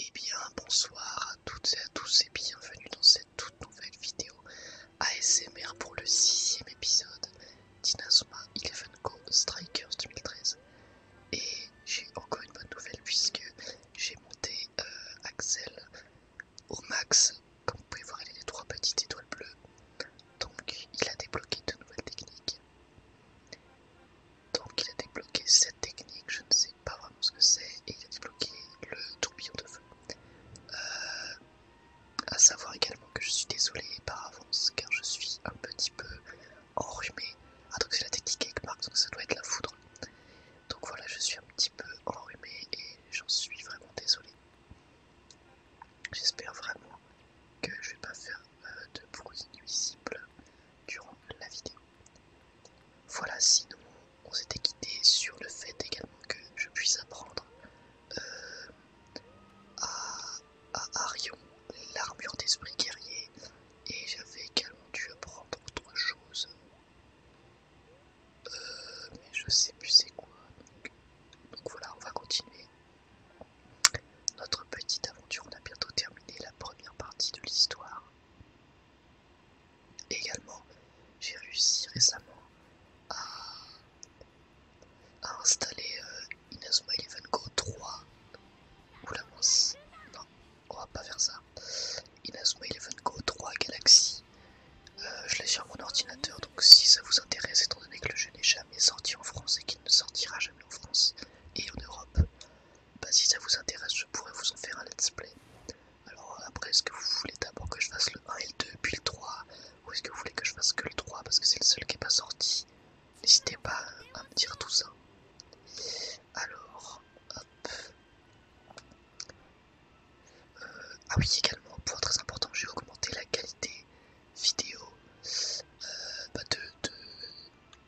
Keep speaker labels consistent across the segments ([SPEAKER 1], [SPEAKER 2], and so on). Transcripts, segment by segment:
[SPEAKER 1] Eh bien, bonsoir à toutes et à tous et bienvenue dans cette toute nouvelle vidéo ASMR pour le 6e épisode d'Inazuma Eleven Go Strikers 2013. Et j'ai encore une bonne nouvelle puisque j'ai monté Axel au max. Comme vous pouvez voir, il a les 3 petites étoiles bleues. Donc il a débloqué de nouvelles techniques. Donc il a débloqué cette technique, je ne sais pas vraiment ce que c'est, et il a débloqué le tourbillon de feu. À savoir également que je suis désolé par avance car je suis un petit peu enrhumé. Ah, donc c'est la technique avec Marc, donc ça doit être la foudre. Donc voilà, je suis un petit peu enrhumé et j'en suis vraiment désolé. J'espère vraiment que je vais pas faire de bruit nuisible durant la vidéo. Voilà, sinon on s'était quitté sur le fait également que je puisse apprendre à Arion l'armure d'esprit guerrier, et j'avais également dû apprendre autre chose, mais je sais plus c'est quoi. Donc voilà, on va continuer notre petite aventure. On a bientôt terminé la première partie de l'histoire. Également, j'ai réussi récemment à installer Inazuma Eleven Go 3. Oula mince, non, on va pas faire ça. Inazuma Eleven Go 3 Galaxy. Je l'ai sur mon ordinateur, donc si ça vous intéresse, étant donné que le jeu n'est jamais sorti en France et qu'il ne sortira jamais en France et en Europe, bah si ça vous intéresse, je pourrais vous en faire un let's play. Alors après, est-ce que vous voulez d'abord que je fasse le 1 et le 2 puis le 3, ou est-ce que vous voulez que je fasse que le 3 parce que c'est le seul qui n'est pas sorti? N'hésitez pas à me dire tout ça. Alors, hop. Ah oui, également, point très important, j'ai augmenté la qualité vidéo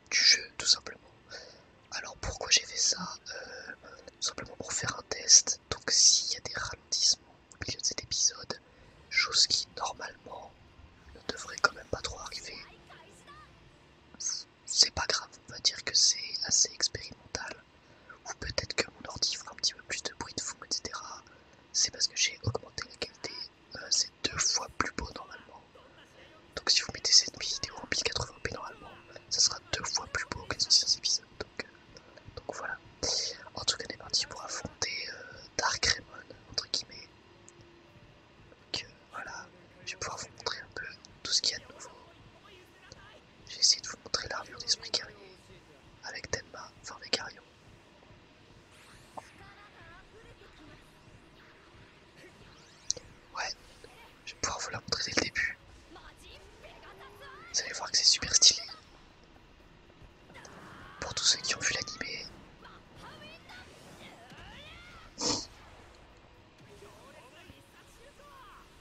[SPEAKER 1] du jeu, tout simplement. Alors pourquoi j'ai fait ça? Tout simplement pour faire un test. Donc s'il y a des ralentissements au milieu de cet épisode, chose qui normalement ne devrait quand même pas trop arriver, c'est pas grave, on va dire que c'est assez expérimental. Ou peut-être que mon ordi fera un petit peu plus de bruit de fond, etc. C'est parce que j'ai augmenté la qualité, c'est 2 fois plus beau normalement. Donc si vous mettez cette vidéo en 1080p normalement, ça sera 2 fois plus beau que les anciens épisodes. Donc voilà. En tout cas, on est parti pour affronter Dark Raymond, entre guillemets. Donc voilà, je vais pouvoir vous montrer un peu tout ce qu'il y a de nouveau. J'ai essayé de vous montrer l'armure d'esprit guerrier avec Tenma, enfin avec Arion. Ouais, je vais pouvoir vous la montrer dès le début. Vous allez voir que c'est super stylé. Pour tous ceux qui ont vu l'animé.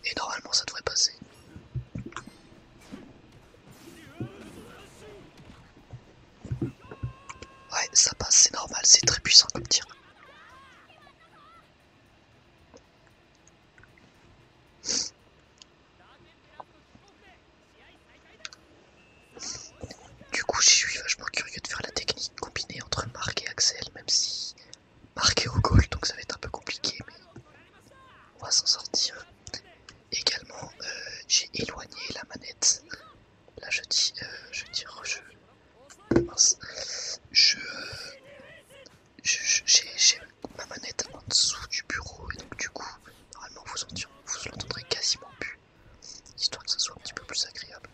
[SPEAKER 1] Et normalement ça devrait passer. Ouais, ça passe, c'est normal, c'est très puissant comme tir. Du coup, je suis vachement curieux de faire la technique combinée entre Marc et Axel, même si Marc est au goal, donc ça va être un peu compliqué, mais on va s'en sortir. Également, j'ai éloigné la manette. Là, je dis mince. J'ai ma manette en dessous du bureau, et donc du coup, normalement, vous l'entendrez quasiment plus, histoire que ça soit un petit peu plus agréable.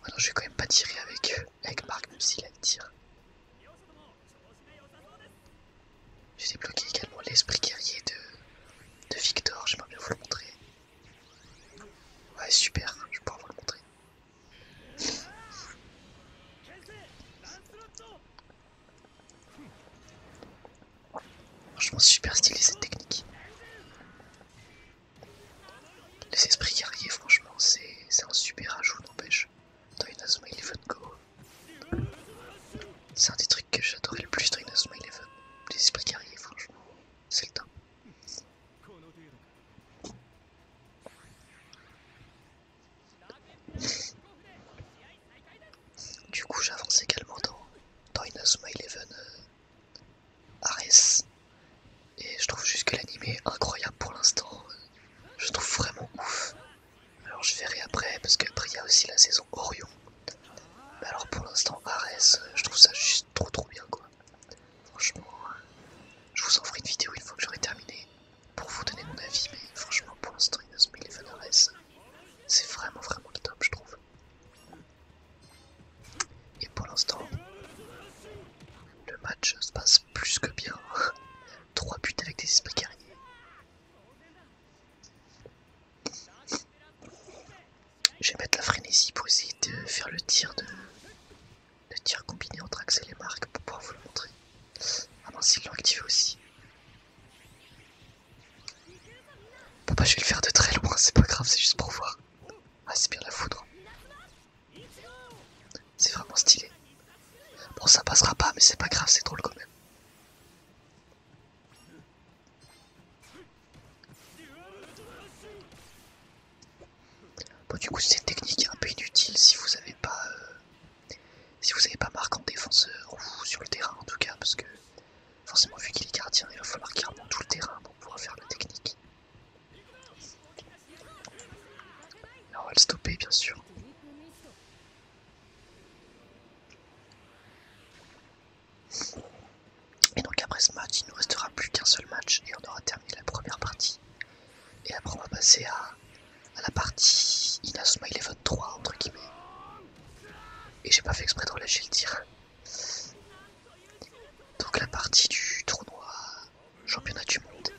[SPEAKER 1] Maintenant, je vais quand même pas tirer avec Marc, même s'il a le tir. J'ai débloqué également l'esprit guerrier de Victor, j'aimerais bien vous le montrer. Ouais, super, je vais pouvoir vous le montrer. Franchement, super stylé cette technique. Les esprits guerriers, franchement, c'est un super ajout, n'empêche. Dans Inazuma Eleven Go. C'est un des trucs que j'adorais le plus dans Inazuma Eleven. Les esprits guerriers, franchement, c'est le top. Du coup, j'avance également dans Inazuma Eleven Ares activer aussi. Bon bah je vais le faire de très loin, c'est pas grave, c'est juste pour voir. Ah c'est bien la foudre. C'est vraiment stylé. Bon ça passera pas mais c'est pas grave, c'est drôle quand même. Bon du coup c'est une technique un peu inutile si vous avez pas marque en défenseur ou sur le terrain en tout cas parce que forcément vu qu'il est gardien il va falloir qu'il remonte tout le terrain pour pouvoir faire la technique. Là, on va le stopper bien sûr. Et donc après ce match il ne nous restera plus qu'un seul match et on aura terminé la première partie. Et après on va passer à la partie Inazuma Eleven 3 entre guillemets. Et j'ai pas fait exprès de relâcher le tir. Donc la partie du tournoi championnat du monde.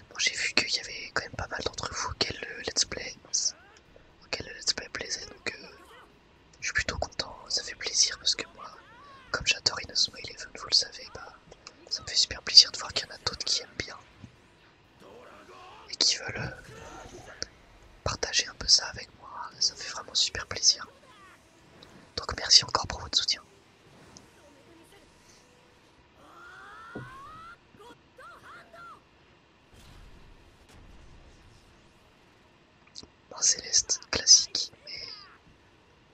[SPEAKER 1] Bon, j'ai vu qu'il y avait quand même pas mal d'entre vous auxquels le let's play plaisait, donc je suis plutôt content, ça fait plaisir parce que moi, comme j'adore Inazuma Eleven, vous le savez, bah ça me fait super plaisir de voir qu'il y en a d'autres qui aiment bien et qui veulent partager un peu ça avec moi, ça me fait vraiment super plaisir. Donc merci encore pour votre soutien. Un Céleste classique mais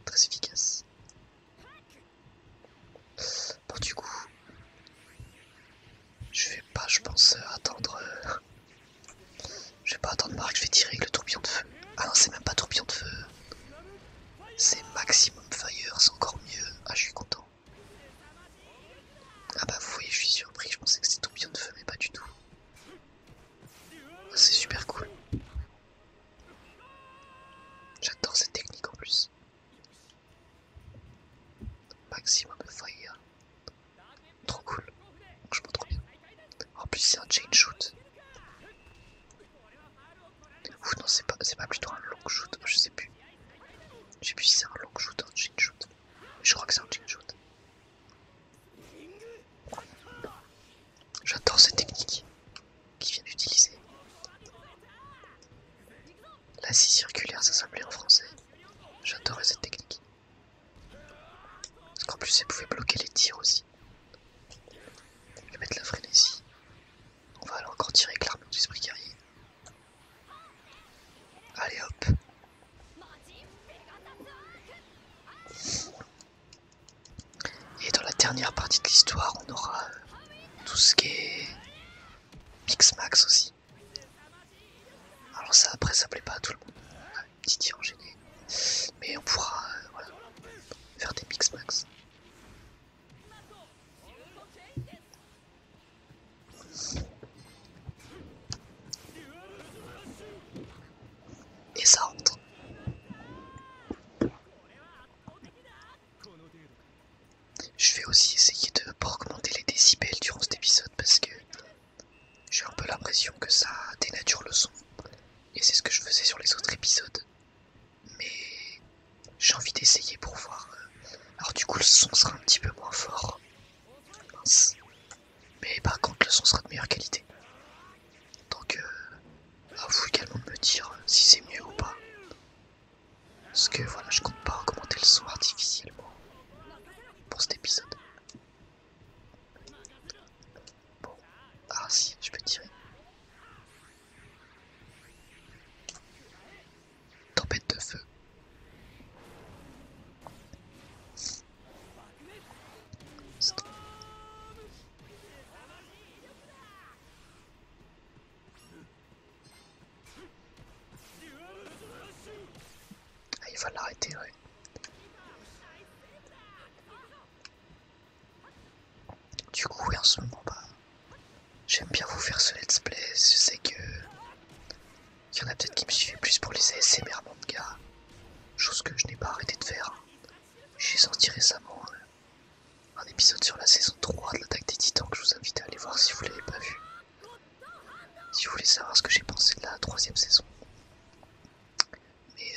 [SPEAKER 1] très efficace. Bon du coup, je vais pas je pense attendre... je vais pas attendre Marc, je vais tirer avec le tourbillon de feu. Ah non c'est même pas tourbillon de feu. C'est Maximum Fire, c'est encore mieux. Ah je suis content. Ah bah vous voyez je suis surpris, je pensais que c'était tourbillon de feu mais pas du tout. Ah, c'est super cool. J'adore cette technique en plus. Maximum Fire. Trop cool. Franchement trop bien. En plus c'est un chain shoot. Ou non c'est pas plutôt un long shoot, je sais plus. Je sais plus si c'est un long shoot ou un chain shoot. Je crois que c'est un chain shoot. J'adore cette technique qu'il vient d'utiliser. La scie circulaire, ça s'appelait en français. J'adorais cette technique. Parce qu'en plus, elle pouvait bloquer les tirs aussi. Je vais mettre la frénésie. On va aller encore tirer avec l'armure d'esprit guerrier. Allez hop. Et dans la dernière partie de l'histoire, on aura tout ce qui est Mix Max aussi. Alors ça après ça plaît pas à tout le monde. Petit tir enchaîné. Mais on pourra voilà, faire des Mix Max. Et ça rentre. Je vais aussi essayer de pas augmenter les décibels durant cet épisode parce que j'ai un peu l'impression que ça dénature le son. Et c'est ce que je faisais sur les autres épisodes. Mais j'ai envie d'essayer pour voir. Alors du coup le son sera un petit peu moins fort. Mince. Mais par contre le son sera de meilleure qualité. Donc à vous également de me dire si c'est mieux ou pas. Parce que voilà, je compte pas augmenter le son artificiellement pour cet épisode. Bon, ah si, je peux tirer. Tempête de feu. Stop. Ah, il va l'arrêter, ouais. Du coup, oui, en ce moment, bah, j'aime bien vous faire ce let's play. Je sais que il y en a peut-être qui me suivaient plus pour les ASMR manga, chose que je n'ai pas arrêté de faire. J'ai sorti récemment un épisode sur la saison 3 de l'Attaque des Titans que je vous invite à aller voir si vous l'avez pas vu. Si vous voulez savoir ce que j'ai pensé de la 3e saison. Mais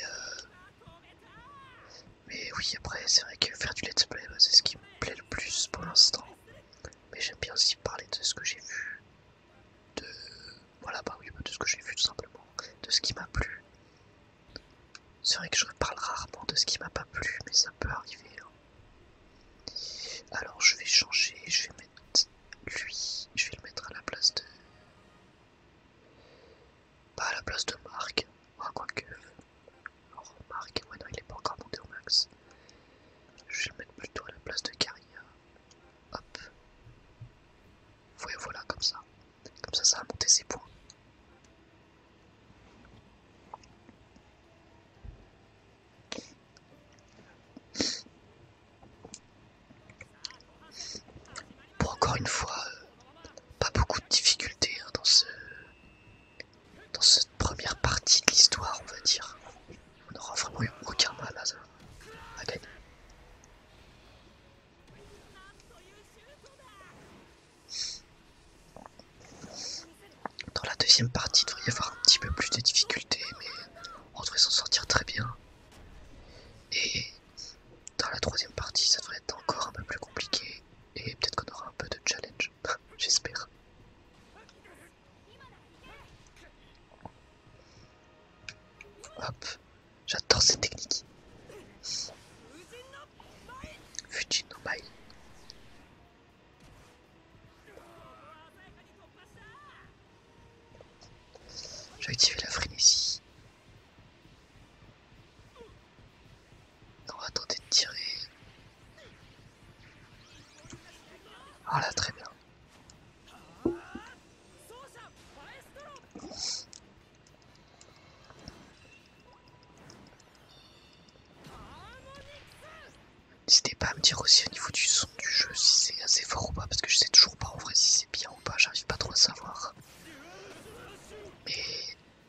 [SPEAKER 1] oui, après, c'est vrai que faire du let's play, bah, c'est ce qui me plaît le plus pour l'instant. Mais j'aime bien aussi parler de ce que j'ai vu. De... Voilà, bah oui, de ce que j'ai vu tout simplement. De ce qui m'a plu. C'est vrai que je parle rarement de ce qui m'a pas plu, mais ça peut arriver. Hein. Alors je vais changer, je vais mettre lui, je vais le mettre à la place de... Pas à la place de Marc. Ah, quoique... Alors Marc, ouais non, il est pas encore monté au max. Je vais le mettre plutôt à la place de Caria. Hop. Ouais, voilà, comme ça. Comme ça a monté ses points. Bon, encore une fois, pas beaucoup de difficultés hein, dans cette première partie de l'histoire, on va dire. On n'aura vraiment eu aucun mal à gagner. Dans la deuxième partie, il devrait y avoir un petit peu plus de difficultés, mais on devrait s'en sortir très bien. Et dans la troisième partie, ça devrait être encore un peu plus compliqué. Et peut-être qu'on aura un peu de challenge. J'espère. Hop. J'adore cette technique. Fujin no Mai. J'ai activé la frénésie. Non, attendez de tirer. Voilà, très bien. N'hésitez pas à me dire aussi au niveau du son du jeu si c'est assez fort ou pas, parce que je sais toujours pas en vrai si c'est bien ou pas, j'arrive pas trop à savoir. Mais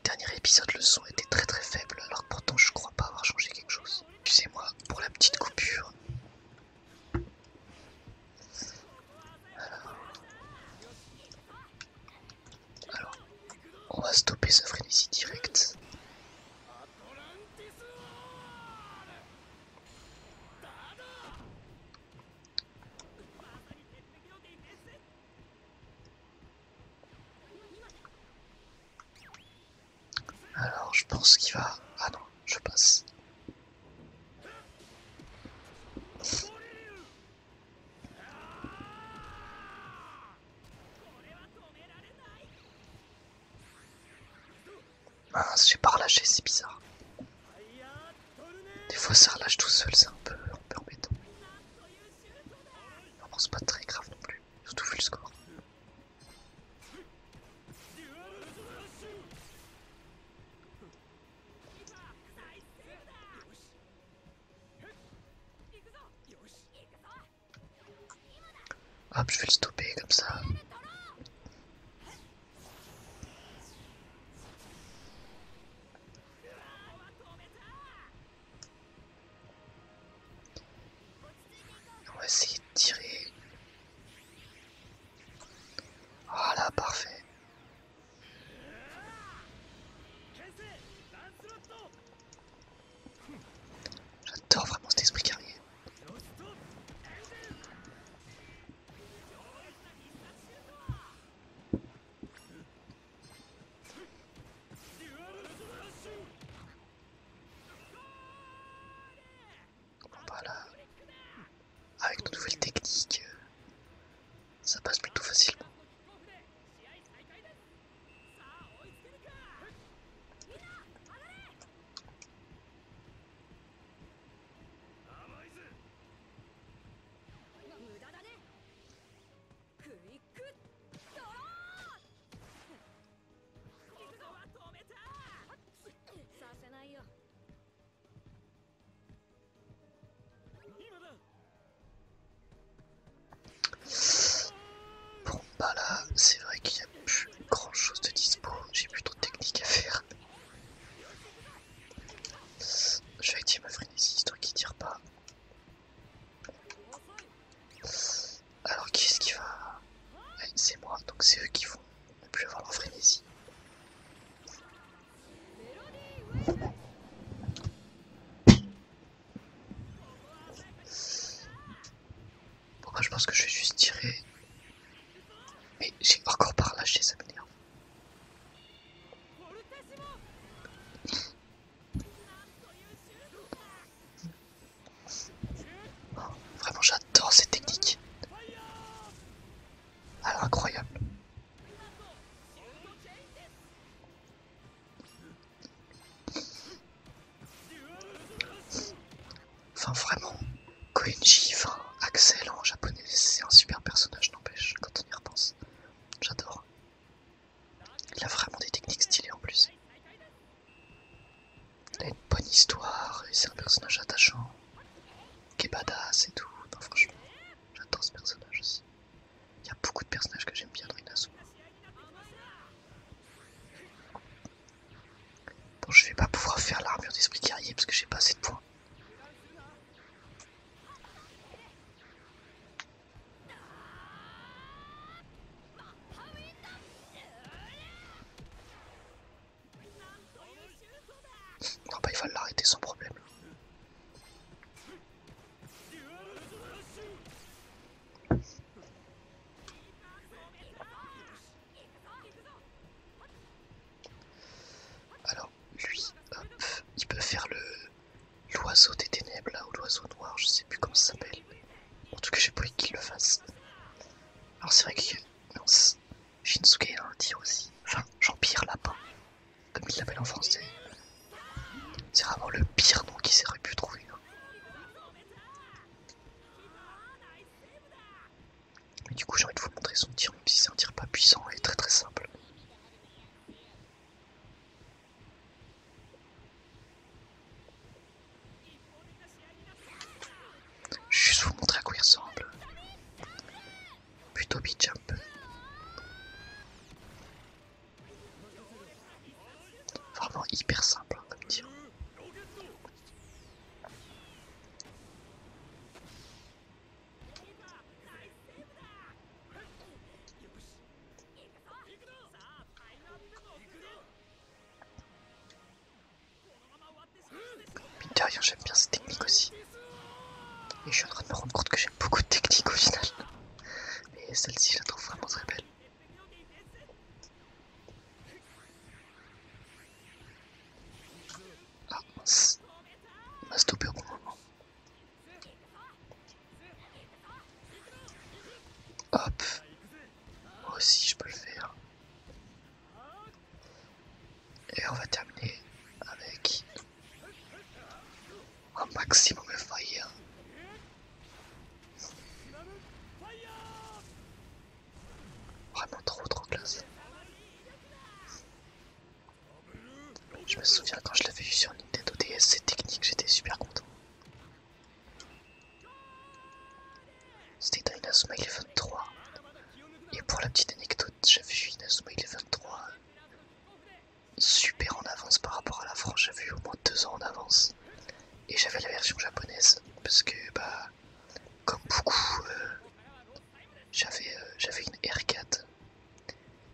[SPEAKER 1] dernier épisode, le son était très très faible, alors que pourtant je crois pas avoir changé quelque chose. Excusez-moi pour la petite coupure. Alors, on va stopper sa frénésie directe. Alors, je pense qu'il va... Ah non, je passe. Mince, j'ai pas relâché, c'est bizarre. Des fois ça relâche tout seul, c'est un peu embêtant. Non, bon, c'est pas très grave non plus, surtout vu le score. Hop, je vais le stopper comme ça. On va essayer de tirer. Voilà, parfait. J'adore vraiment cet esprit guerrier. Bon bah là, avec nos nouvelles techniques, ça passe plutôt facilement. pense que je vais juste tirer. Mais j'ai encore pas relâché, ça m'énerve. Oh, vraiment, j'adore cette technique. Ah, incroyable. Enfin, vraiment, Koenji, enfin, Axel en japonais, c'est un super personnage, n'empêche, quand on y repense. J'adore. Il a vraiment des techniques stylées en plus. Il a une bonne histoire, et c'est un personnage attachant, qui est badass et tout. Non, franchement, j'adore ce personnage aussi. Il y a beaucoup de personnages que j'aime bien dans Inazuma. Bon, je vais pas pouvoir faire l'armure d'esprit guerrier parce que j'ai pas assez de points. Non, bah il va l'arrêter sans problème. Alors, lui, hop, il peut faire l'oiseau des ténèbres là, ou l'oiseau noir, je sais plus comment ça s'appelle. En tout cas, j'ai pas envie qu'il le fasse. Alors, c'est vrai que non, Shinsuke a un tir aussi. Enfin, Jean-Pierre Lapin, comme il l'appelle en français. C'est vraiment le pire nom qu'il s'aurait pu trouver. Hein. Mais du coup, j'ai envie de vous montrer son tir, même si c'est un tir pas puissant et très très simple. Je vais juste vous montrer à quoi il ressemble. Plutôt beat jump. Vraiment hyper simple hein, comme tir. Mine de rien, j'aime bien cette technique aussi. Et je suis en train de me rendre compte que j'aime beaucoup de techniques au final. Mais celle-ci, je la trouve vraiment très belle. Ah mince, il m'a stoppé au bon moment. Hop, moi aussi je peux le faire. Et on va terminer avec un maximum de fire. Vraiment trop classe. Je me souviens quand je l'avais vu sur Nintendo DS, cette technique, j'étais super content. C'était dans Inazuma Eleven 3. Et pour la petite anecdote, j'avais vu Inazuma Eleven 3 super en avance par rapport à la France, j'avais vu au moins 2 ans en avance. Et j'avais la version japonaise, parce que bah, comme beaucoup, j'avais une R4,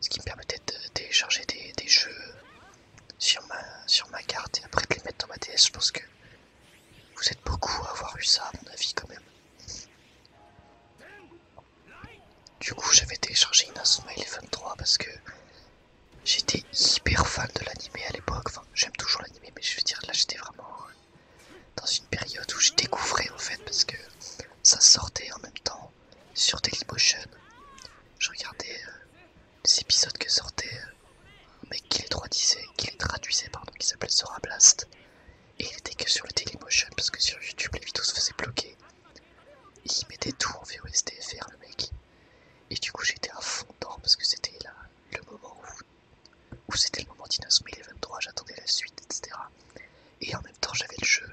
[SPEAKER 1] ce qui me permettait de télécharger des jeux sur ma carte et après de les mettre dans ma DS. Je pense que vous êtes beaucoup à avoir eu ça, à mon avis, quand même. Du coup, j'avais téléchargé Inazuma Eleven 3 parce que j'étais hyper fan de l'animé à l'époque. Enfin, j'aime toujours l'animé, mais je veux dire, là, j'étais vraiment dans une période où je découvrais en fait, parce que ça sortait en même temps sur Dailymotion. Je regardais les épisodes que sortait un mec qui les traduisait, pardon, qui s'appelait Sora Blast. Et il était que sur le Dailymotion parce que sur YouTube les vidéos se faisaient bloquer. Et il mettait tout en VOSTFR le mec. Et du coup j'étais à fond dedans parce que c'était là le moment où c'était le moment d'Inazuma Eleven 3, j'attendais la suite, etc. Et en même temps j'avais le jeu.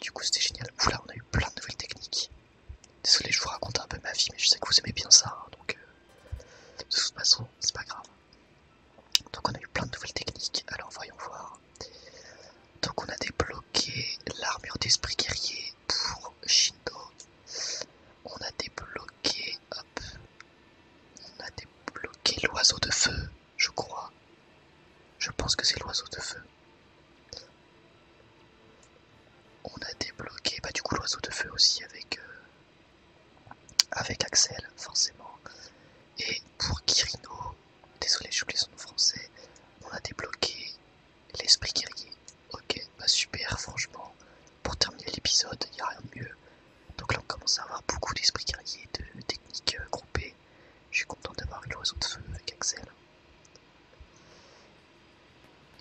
[SPEAKER 1] Du coup c'était génial. Oula, on a eu plein de nouvelles techniques. Désolé, je vous raconte un peu ma vie, mais je sais que vous aimez bien ça, hein, donc de toute façon, c'est pas grave. Donc on a eu plein de nouvelles techniques, alors voyons voir. Donc on a débloqué l'armure d'esprit guerrier pour Shindo. On a débloqué, hop, on a débloqué l'oiseau de feu, je crois. Je pense que c'est l'oiseau de feu. On a débloqué, bah du coup l'oiseau de feu aussi avec avec Axel, forcément. Et pour Kirino, désolé j'ai oublié son nom français, on a débloqué l'esprit guerrier. Ok, bah super, franchement, pour terminer l'épisode, il n'y a rien de mieux. Donc là on commence à avoir beaucoup d'esprit guerrier, de techniques groupées. Je suis content d'avoir eu l'oiseau de feu avec Axel.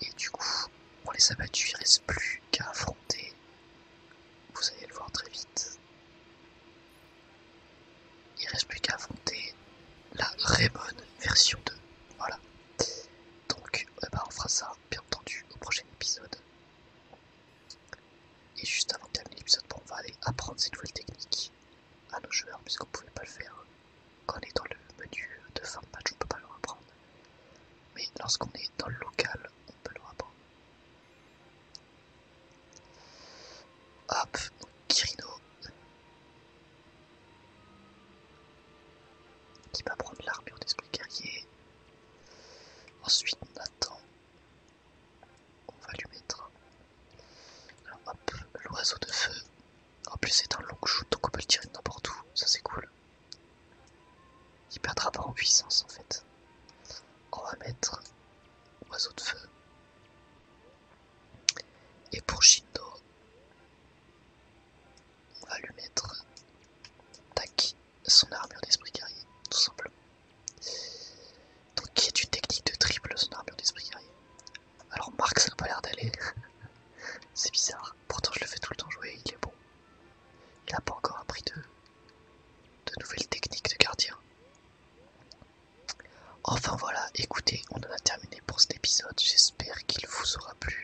[SPEAKER 1] Et du coup, on les a battus, il ne reste plus qu'à affronter. Vous allez le voir très vite. Il ne reste plus qu'à affronter la Raymond version 2. Voilà. Donc on fera ça bien entendu au prochain épisode. Et juste avant de terminer l'épisode, on va aller apprendre ces nouvelles techniques à nos joueurs, puisqu'on ne pouvait pas le faire quand on est dans le menu de fin de match, on ne peut pas leur apprendre. Mais lorsqu'on est dans le local, on peut leur apprendre. Hop, donc Kirino qui va prendre l'armure d'esprit guerrier. Ensuite Nathan, on va lui mettre alors, hop, l'oiseau de feu. En plus c'est un long shoot donc on peut le tirer de n'importe où, ça c'est cool. Il perdra pas en puissance en fait. On va mettre oiseau de feu. Et pour Shindo, on va lui mettre tac, son armure d'esprit guerrier, tout simplement. Donc qui est une technique de triple son armure d'esprit guerrier. Alors Marc ça n'a pas l'air d'aller. C'est bizarre. Pourtant je le fais tout le temps jouer, il est bon. Il n'a pas encore appris de nouvelles techniques de gardien. Enfin voilà, écoutez, on en a terminé pour cet épisode. J'espère qu'il vous aura plu.